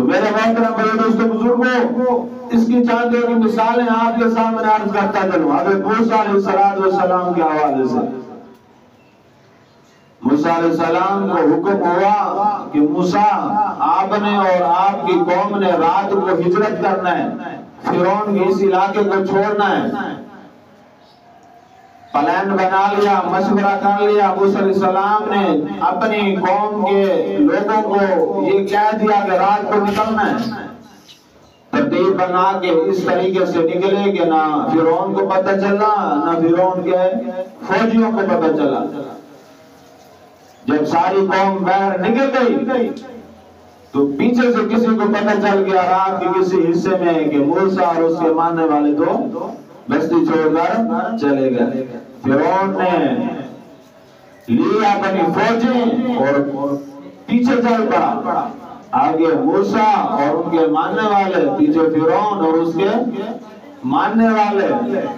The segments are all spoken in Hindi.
मेरे मोहतरम भाई दोस्तों बुजुर्गों, इसकी चंद की मिसालें आपके सामने अर्ज करता चलूं। हज़रत मूसा अलैहिस्सलाम के हवाले से, मूसा अलैहिस्सलाम को हुक्म हुआ कि मूसा, आपने और आपकी कौम ने रात को हिजरत करना है, फिरौन के इस इलाके को छोड़ना है। प्लान बना लिया, मशवरा कर लिया। मूसा अलैहिस्सलाम ने अपनी कौम के लोगों को ये कह दिया कि रात को निकलना है। तरतीब बना के इस तरीके से निकले कि ना फिरौन को पता चला, ना फिरौन के फौजियों को पता चला। जब सारी कौम बाहर निकल गई तो पीछे से किसी को पता चल गया रात के किसी हिस्से में कि मूसा और उसके मानने वाले तो बस्ती छोड़कर चले गए। फिरौन ने लिया अपनी फौजें और पीछे चल पड़ा। आगे मूसा और उनके मानने वाले, पीछे फिरौन और उसके मानने वाले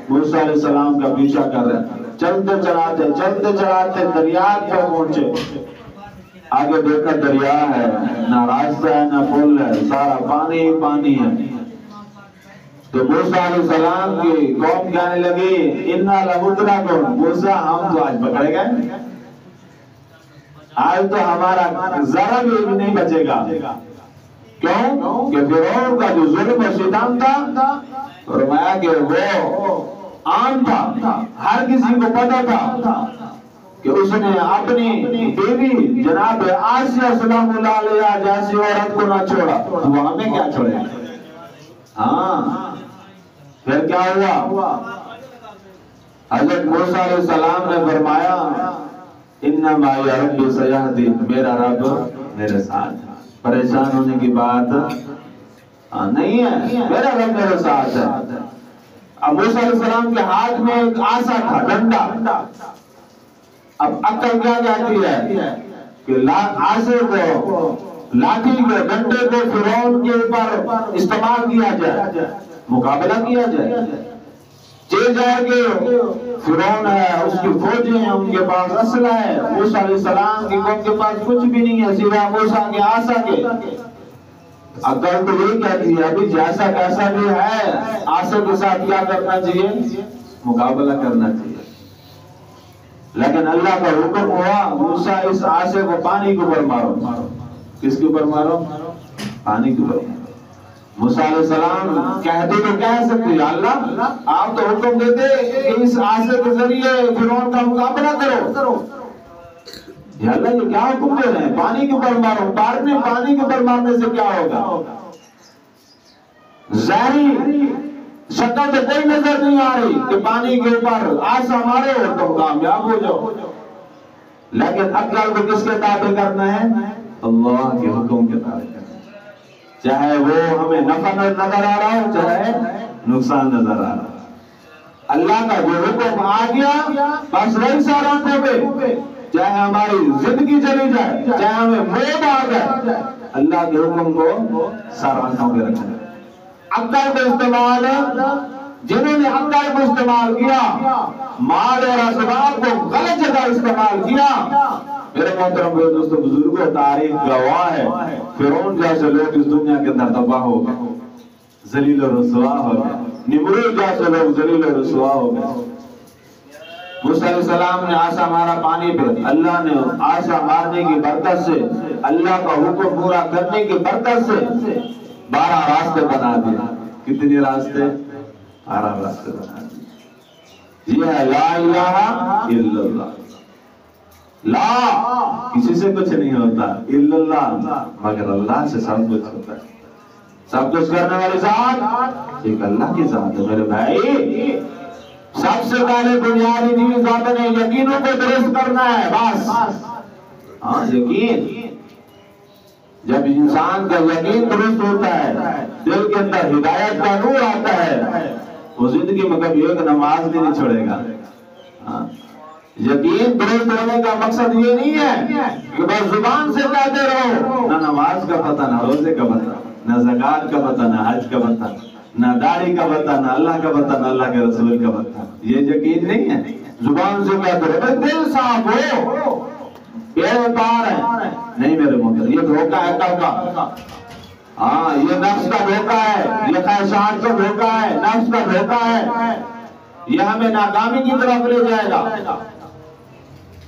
मूसा अलैहिस्सलाम का पीछा कर रहे हैं। चलते चलाते दरिया पर पहुंचे। आगे देखा दरिया है, ना रास्ता है ना पुल है, सारा पानी ही पानी है। तो मूसा अलैहिस्सलाम की कौम कहने लगी, इन्ना लमुद्रकुन, मूसा हम तो आज पकड़े गए, आज तो हमारा जरा भी नहीं बचेगा। क्यों? कि फिरौन का जो जुल्म और सितम था, फरमाया कि वो आम था, हर किसी को पता था कि उसने अपनी बीवी जनाब आसिया सलामुल्लाह अलैहा जैसी औरत को ना छोड़ा, तो वो हमें क्या छोड़ेगा। हाँ, फिर क्या हुआ? हज़रत मूसा अलैहिस्सलाम ने फरमाया, इन्ना माई रब्बी सयहदीन, मेरा रब मेरे साथ। परेशान होने की बात नहीं है, मेरा रब मेरे साथ है। अब मूसा अलैहिस्सलाम के हाथ में एक आसा था, डंडा। अब अक्ल क्या कहती है कि आसे को, लाठी को, डंडे को फिरौन के ऊपर इस्तेमाल किया जाए, मुकाबला किया जाए। जे जाएंगे फिरौन है, उसकी फौजें हैं, उनके पास असला है। मूसा अलैहिस्सलाम की कौम के पास कुछ भी नहीं है सिवा मूसा के आसा के। अकल तो यही कहती है अभी जैसा कैसा भी है, आसे के साथ क्या करना चाहिए? मुकाबला करना चाहिए। लेकिन अल्लाह का हुक्म हुआ, मूसा इस आसे को पानी के ऊपर मारो। किसके ऊपर मारो? पानी के ऊपर। मूसा अलैहिस्सलाम कहते तो कह सकते, अल्लाह आप तो हुक्म देते कि इस आसे के जरिए फिरौन का मुकाबला करो। या अल्लाह ये क्या हुक्म दे रहे हैं? पानी के ऊपर मारो। पानी के ऊपर मारने से क्या होगा? ज़ाहिरी शक्ल तो कोई नजर नहीं आ रही कि पानी के ऊपर आसा मारे और तुम कामयाब हो जाओ। लेकिन अक्ल को किसके ताबे करना है? अल्लाह के हुक्म के ताबे करना है। चाहे वो हमें नफा नजर आ रहा हो, चाहे नुकसान नजर आ रहा हो। अल्लाह का जो हुक्म आ गया बस वही सारा पे, चाहे हमारी जिंदगी चली जाए, चाहे हमें मौत आ जाए, अल्लाह के हुक्म को सारा आंखों पे रखना। अक्ल का इस्तेमाल, जिन्होंने अक्ल को इस्तेमाल किया, माल और असबाब को गलत जगह इस्तेमाल किया, मेरे मोहतरम दोस्तों बुजुर्गों, तारीख गवाह है फिरौन जैसे लोग इस दुनिया के अंदर तबाह हो गए, जलील और रुसवा हो गए। निमरूद जैसे लोग जलील और रुसवा हो गए। मूसा अलैहिस्सलाम ने आसा मारा पानी पे, अल्लाह ने आसा मारने की बरकत से, अल्लाह का हुक्म पूरा करने की बरकत से 12 रास्ते बना दिए। कितने रास्ते? 12 रास्ते बना दिए। ये है ला इलाहा इल्लल्लाह। ला किसी से कुछ नहीं होता, इल्लल्लाह मगर अल्लाह से सब कुछ होता है। सब कुछ करने वाली जात एक अल्लाह की जात है। मेरे भाई, सबसे पहले बुनियादी चीज आपने यकीनों को दुरुस्त करना है, बस। हाँ, यकीन। जब इंसान का यकीन दुरुस्त होता है, दिल के अंदर हिदायत का नूर आता है, वो जिंदगी में कभी एक नमाज भी नहीं छोड़ेगा। हाँ, यकीन दुरुस्त होने का मकसद ये नहीं है कि बस जुबान से कहते रहो, ना नमाज का पता, ना रोजे का पता, ना ज़कात का पता, ना हज का पता, ना दाढ़ी का पता, ना अल्लाह का पता, ना अल्लाह के रसूल का पता। ये यकीन नहीं है। जुबान से कहते रहो, बस दिल साफ हो, बेड़े पार है। नहीं मेरे मोहतरम, ये धोखा है कल का। हाँ, ये नफ्स का धोखा है, ये ख्वाहिशात का धोखा है, नफ्स का धोखा है, ये हमें नाकामी की तरफ ले जाएगा।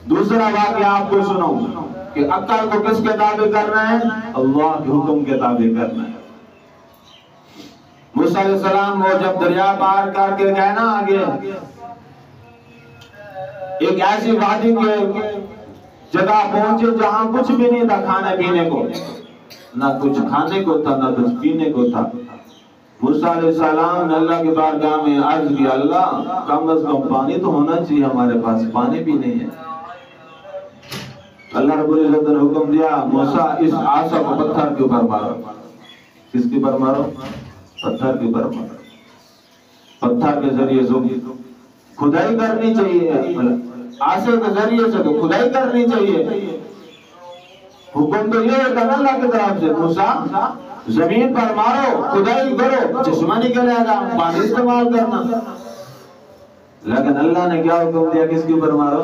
दूसरा वाक़या आपको सुनाऊं कि अक्ल को किसके ताबे करना है? अल्लाह के हुक्म के ताबे करना है। मूसा अलैहिस्सलाम वो जब दरिया पार करके गए ना आगे, एक ऐसी वादी के जगह पहुंचे जहां कुछ भी नहीं था खाने पीने को, ना कुछ खाने को था ना कुछ पीने को था। मूसा अलैहिस्सलाम ने अल्लाह की बारगाह में अर्ज किया, अल्लाह कम से कम पानी तो होना चाहिए, हमारे पास पानी भी नहीं है। अल्लाह रब्बुल इज्जत ने हुक्म दिया, मूसा इस आसा को पत्थर के ऊपर मारो। किसके ऊपर मारो? पत्थर के ऊपर मारो। पत्थर के जरिए से खुदाई करनी चाहिए, आसे के जरिए से तो खुदाई करनी चाहिए। हुक्म तो ये है अल्लाह की तरफ से, मूसा जमीन पर मारो, खुदाई करो, चश्मा निकलेगा, पानी इस्तेमाल करना। लेकिन अल्लाह ने क्या हुक्म दिया? किसके ऊपर मारो?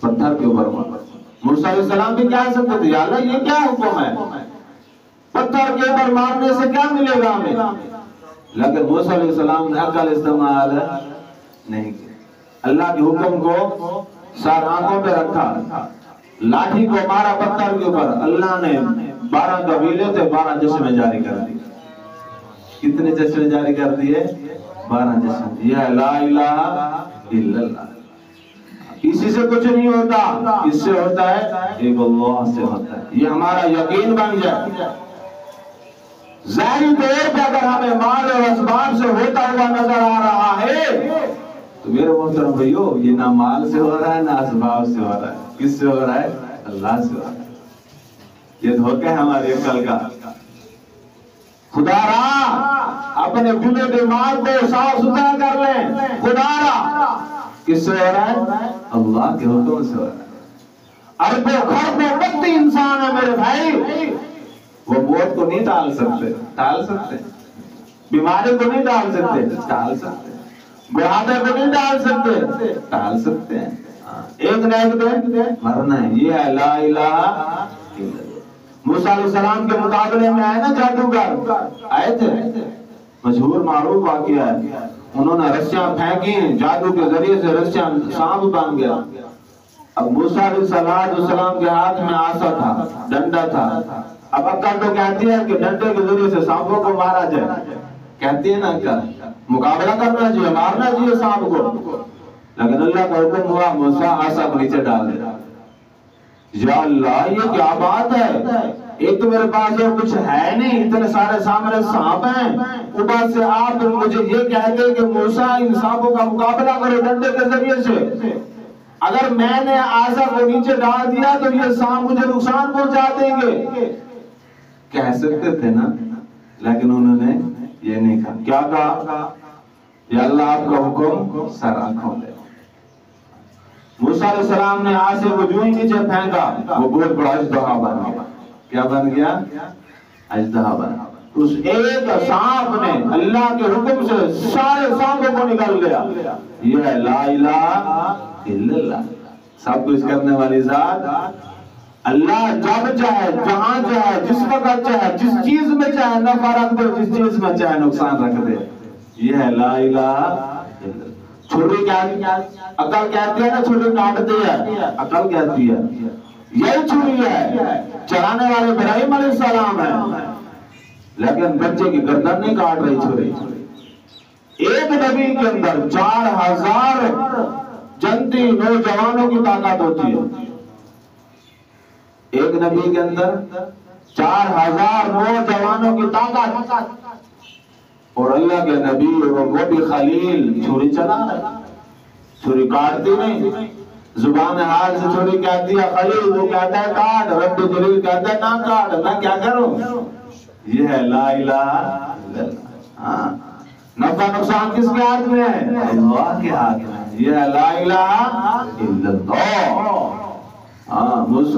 पत्थर के ऊपर मारो। मूसा अलैहिस्सलाम भी क्या सकते थे, अल्लाह ये क्या हुक्म है, पत्थर के ऊपर मारने से क्या मिलेगा हमें? लेकिन मूसा अलैहिस्सलाम ने अकल इस्तेमाल नहीं किया, अल्लाह के हुक्म को सर आंखों पे रखा, लाठी को मारा पत्थर के ऊपर। अल्लाह ने 12 कबीले थे, 12 चश्मे जारी कर दिए। कितने चश्मे जारी कर दिए? 12 चश्मे। यह ला इलाहा इल्लल्लाह। इसी से कुछ नहीं होता, इससे होता है एक अल्लाह से होता है। ये हमारा यकीन बन जाए। ज़ाहिरी तौर पर अगर हमें माल और असबाब से होता हुआ नजर आ रहा है तो मेरे मोहतरम भाइयों, ये ना माल से हो रहा है ना असबाब से हो रहा है। किससे हो रहा है? अल्लाह से हो रहा है। ये धोखा है हमारे अकल का। खुदारा अपने दिल दिमाग को साफ सुथरा कर लें। खुदारा किससे हो रहा है? अल्लाह के हुक्म से हो रहा है। अरबों खरबों बत्ती इंसान है मेरे भाई, वो मौत को नहीं टाल सकते, टाल सकते, बीमारी को नहीं टाल सकते, टाल सकते, बुढ़ापे को नहीं टाल सकते, टाल सकते हैं। एक न एक दिन मरना है। ये है ला इलाहा इल्लल्लाह। मूसा अलैहिस्सलाम के मुकाबले में आए ना जादूगर, आए थे, मशहूर मारूफ वाकया है। उन्होंने रस्सियां फेंकी, जादू के जरिए से रस्सियां सांप बन गया। अब मूसा अलैहिस्सलाम के हाथ में आसा था, डंडा था। अब अक्ल तो कहती है कि डंडे के जरिए से सांपों को मारा जाए, कहती है ना अक्ल, मुकाबला करना चाहिए, मारना चाहिए सांप को। लेकिन अल्लाह का हुक्म हुआ, मूसा आसा को नीचे डाल दे। या अल्लाह, ये क्या बात है, एक तो मेरे पास और कुछ है नहीं, इतने सारे सामने सांप हैं, ऊपर से आप मुझे ये कहते हैं कि मूसा इन सांपों का मुकाबला करो डंडे के जरिए से। अगर मैंने आसा को नीचे डाल दिया तो ये सांप मुझे नुकसान पहुंचा देंगे, कह सकते थे ना, लेकिन उन्होंने ये नहीं कहा। क्या कहा? या अल्लाह आपका हुक्म सर आंखों दे। मूसा अलैहिस्सलाम ने आसे को जो ही नीचे फेंका, वो बहुत बड़ा अजदहा बन गया। क्या बन गया? अजदहा बन। उस एक सांप ने अल्लाह के हुक्म से सारे सांपों को निकाल लिया। यह है ला इलाहा इल्लल्लाह। सब कुछ करने वाली जात अल्लाह, जब चाहे, जहां चाहे, जिस वक्त चाहे, जिस चीज में चाहे नफा रख दे, जिस चीज में चाहे नुकसान रख दे। यह है ला इलाहा इल्लल्लाह। छुरी क्या अकल कहती है ना, छुरी काटती है, अकल कहती है यही छुरी है, चलाने वाले इब्राहिम अलैहिस्सलाम है, लेकिन बच्चे की गर्दन नहीं काट रही छुरी। एक नबी के अंदर 4000 जनती नौजवानों की ताकत होती है। एक नबी के अंदर 4000 नौजवानों की ताकत, और अल्लाह के नबी वो भी खलील छुरी चला रहे, छुरी काटती नहीं, जुबान हाल से छुरी कहती है खलील, वो कहता है काट, रब्बे जलील कहता है ना काट, मैं क्या करूं? ये है ला इलाहा इल्लल्लाह। हाँ, नफा नुकसान किसके हाथ में है? अल्लाह के हाथ में। ये है ला इलाहा इल्लल्लाह। हाँ,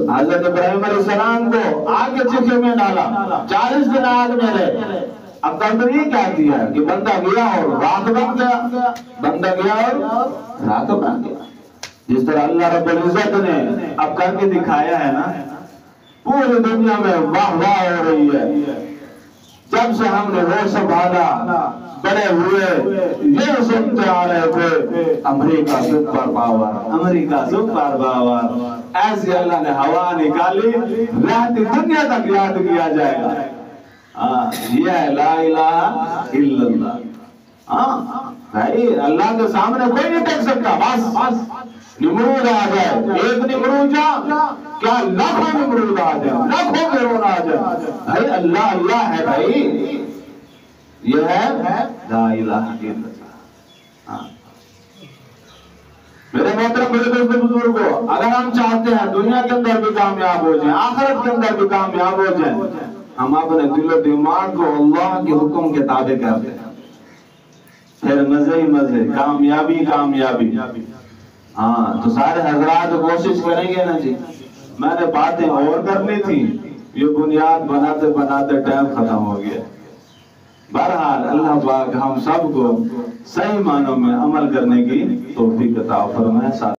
हज़रत इब्राहिम अलैहिस्सलाम को आग के चूल्हे में डाला, 40 दिन आग में रहे। अब तो ये कहती है कि बंदा गया और रात बन गया, बंदा गया और रात बन गया। जिस तरह अल्लाह रब्बुल इज्जत ने अब करके दिखाया है ना, पूरी दुनिया में वाह वाह हो रही है। जब से हमने वो संभाला बड़े हुए ये सुनते आ रहे थे America super power, America super power. ऐसे अल्लाह ने हवा निकाली, रहती दुनिया तक याद किया जाएगा। ये है ला इलाहा इल्लल्लाह। भाई अल्लाह के सामने कोई नहीं टेक सकता। बस निमरूद आ जाए, एक निमरूद क्या लाखों निमरूद आ जाए, लाखों फिरौन आ जाए, भाई अल्लाह अल्लाह है। भाई ये है ला इलाहा इल्लल्लाह। मेरे मोहतरम मेरे दोस्तों बुजुर्गों, अगर हम चाहते हैं दुनिया के अंदर भी कामयाब हो जाए, आखिरत के अंदर भी कामयाब हो जाए, हम अपने दिलो दिमाग को अल्लाह के हुक्म के ताबे करते हैं, फिर मजे ही मजे, कामयाबी कामयाबी। तो सारे हजरात कोशिश करेंगे ना जी। मैंने बातें और करनी थी, ये बुनियाद बनाते बनाते टाइम खत्म हो गया। बहरहाल अल्लाह पाक हम सबको सही मानों में अमल करने की तौफीक अता फरमाए।